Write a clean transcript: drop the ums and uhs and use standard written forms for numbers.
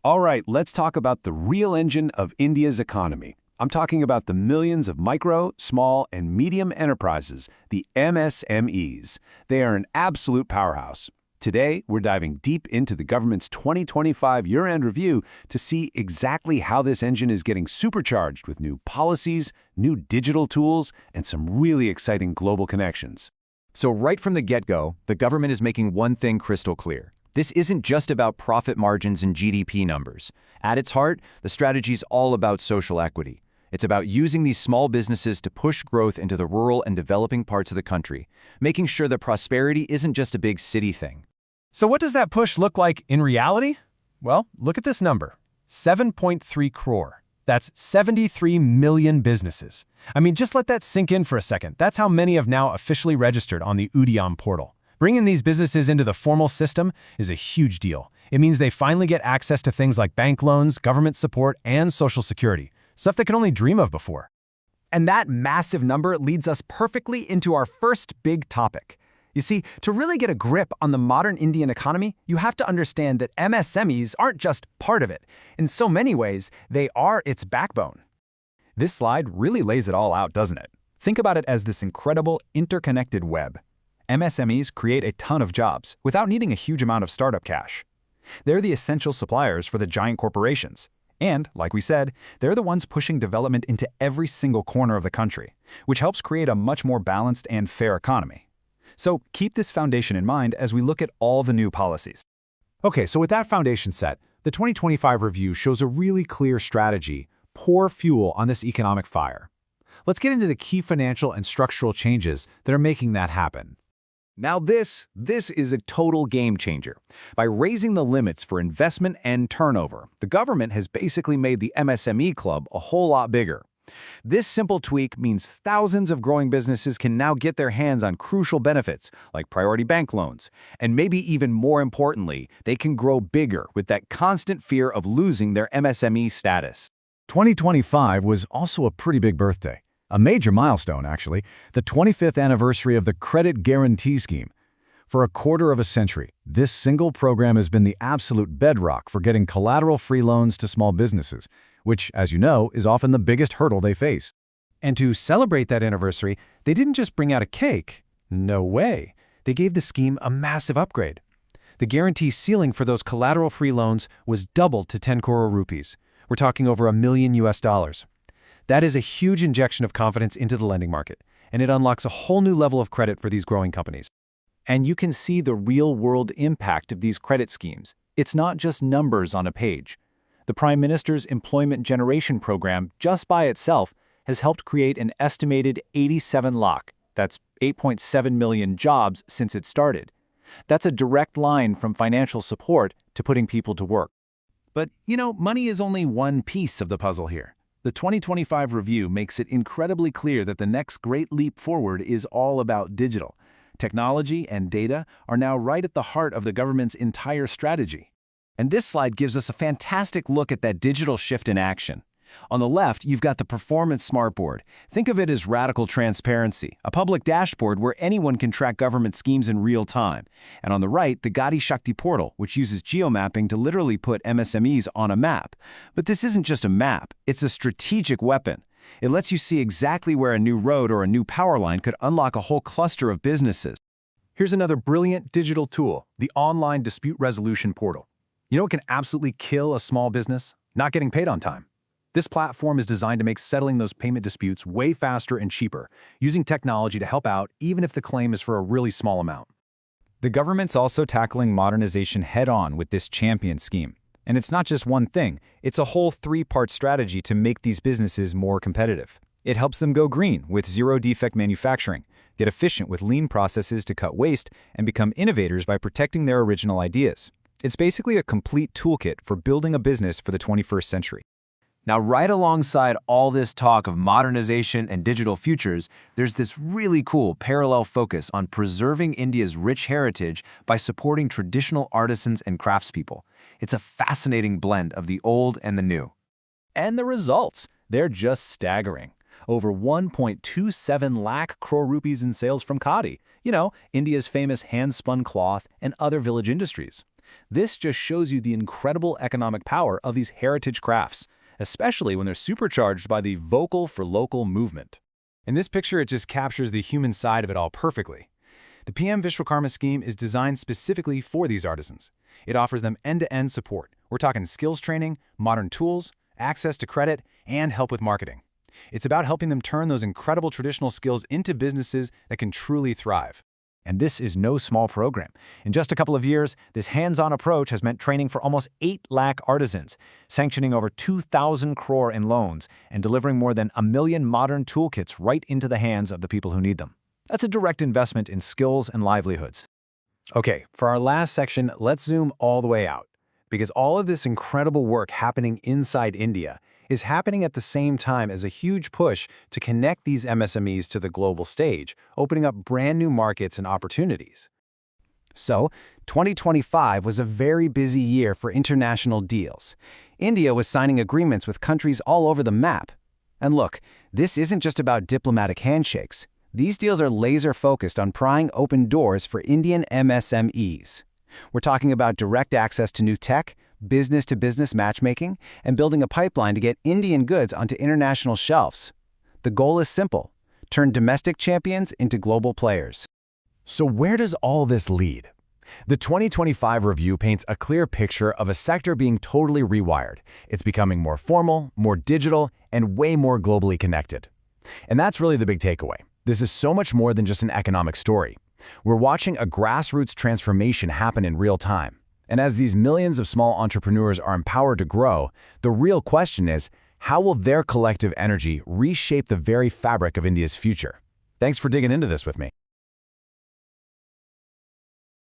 All right, let's talk about the real engine of India's economy. I'm talking about the millions of micro, small, and medium enterprises, the MSMEs. They are an absolute powerhouse. Today, we're diving deep into the government's 2025 year-end review to see exactly how this engine is getting supercharged with new policies, new digital tools, and some really exciting global connections. So right from the get-go, the government is making one thing crystal clear. This isn't just about profit margins and GDP numbers. At its heart, the strategy is all about social equity. It's about using these small businesses to push growth into the rural and developing parts of the country, making sure that prosperity isn't just a big city thing. So what does that push look like in reality? Well, look at this number, 7.3 crore. That's 73 million businesses. I mean, just let that sink in for a second. That's how many have now officially registered on the Udyam portal. Bringing these businesses into the formal system is a huge deal. It means they finally get access to things like bank loans, government support, and Social Security, stuff they could only dream of before. And that massive number leads us perfectly into our first big topic. You see, to really get a grip on the modern Indian economy, you have to understand that MSMEs aren't just part of it. In so many ways, they are its backbone. This slide really lays it all out, doesn't it? Think about it as this incredible interconnected web. MSMEs create a ton of jobs without needing a huge amount of startup cash. They're the essential suppliers for the giant corporations. And, like we said, they're the ones pushing development into every single corner of the country, which helps create a much more balanced and fair economy. So keep this foundation in mind as we look at all the new policies. Okay, so with that foundation set, the 2025 review shows a really clear strategy, pour fuel on this economic fire. Let's get into the key financial and structural changes that are making that happen. Now this is a total game changer. By raising the limits for investment and turnover, the government has basically made the MSME club a whole lot bigger. This simple tweak means thousands of growing businesses can now get their hands on crucial benefits like priority bank loans. And maybe even more importantly, they can grow bigger with that constant fear of losing their MSME status. 2025 was also a pretty big birthday. A major milestone, actually, the 25th anniversary of the Credit Guarantee Scheme. For a quarter of a century, this single program has been the absolute bedrock for getting collateral-free loans to small businesses, which, as you know, is often the biggest hurdle they face. And to celebrate that anniversary, they didn't just bring out a cake. No way. They gave the scheme a massive upgrade. The guarantee ceiling for those collateral-free loans was doubled to 10 crore rupees. We're talking over $1 million US. That is a huge injection of confidence into the lending market, and it unlocks a whole new level of credit for these growing companies. And you can see the real-world impact of these credit schemes. It's not just numbers on a page. The Prime Minister's Employment Generation Program, just by itself, has helped create an estimated 87 lakh, that's 8.7 million jobs since it started. That's a direct line from financial support to putting people to work. But, money is only one piece of the puzzle here. The 2025 review makes it incredibly clear that the next great leap forward is all about digital. Technology and data are now right at the heart of the government's entire strategy. And this slide gives us a fantastic look at that digital shift in action. On the left, you've got the Performance Smartboard. Think of it as radical transparency, a public dashboard where anyone can track government schemes in real time. And on the right, the Gati Shakti portal, which uses geomapping to literally put MSMEs on a map. But this isn't just a map, it's a strategic weapon. It lets you see exactly where a new road or a new power line could unlock a whole cluster of businesses. Here's another brilliant digital tool, the Online Dispute Resolution Portal. You know what can absolutely kill a small business? Not getting paid on time. This platform is designed to make settling those payment disputes way faster and cheaper, using technology to help out even if the claim is for a really small amount. The government's also tackling modernization head-on with this champion scheme. And it's not just one thing, it's a whole three-part strategy to make these businesses more competitive. It helps them go green with zero-defect manufacturing, get efficient with lean processes to cut waste, and become innovators by protecting their original ideas. It's basically a complete toolkit for building a business for the 21st century. Now, right alongside all this talk of modernization and digital futures, there's this really cool parallel focus on preserving India's rich heritage by supporting traditional artisans and craftspeople. It's a fascinating blend of the old and the new. And the results, they're just staggering. Over 1.27 lakh crore rupees in sales from khadi, India's famous hand-spun cloth and other village industries. This just shows you the incredible economic power of these heritage crafts, especially when they're supercharged by the vocal for local movement. In this picture, it just captures the human side of it all perfectly. The PM Vishwakarma scheme is designed specifically for these artisans. It offers them end-to-end support. We're talking skills training, modern tools, access to credit, and help with marketing. It's about helping them turn those incredible traditional skills into businesses that can truly thrive. And this is no small program. In just a couple of years, this hands-on approach has meant training for almost 8 lakh artisans, sanctioning over 2,000 crore in loans, and delivering more than 1 million modern toolkits right into the hands of the people who need them. That's a direct investment in skills and livelihoods. Okay, for our last section, let's zoom all the way out. Because all of this incredible work happening inside India is happening at the same time as a huge push to connect these MSMEs to the global stage, opening up brand new markets and opportunities. So, 2025 was a very busy year for international deals. India was signing agreements with countries all over the map. And look, this isn't just about diplomatic handshakes. These deals are laser-focused on prying open doors for Indian MSMEs. We're talking about direct access to new tech, business-to-business matchmaking, and building a pipeline to get Indian goods onto international shelves. The goal is simple: turn domestic champions into global players. So where does all this lead? The 2025 review paints a clear picture of a sector being totally rewired. It's becoming more formal, more digital, and way more globally connected. And that's really the big takeaway. This is so much more than just an economic story. We're watching a grassroots transformation happen in real time. And as these millions of small entrepreneurs are empowered to grow, the real question is, how will their collective energy reshape the very fabric of India's future? Thanks for digging into this with me.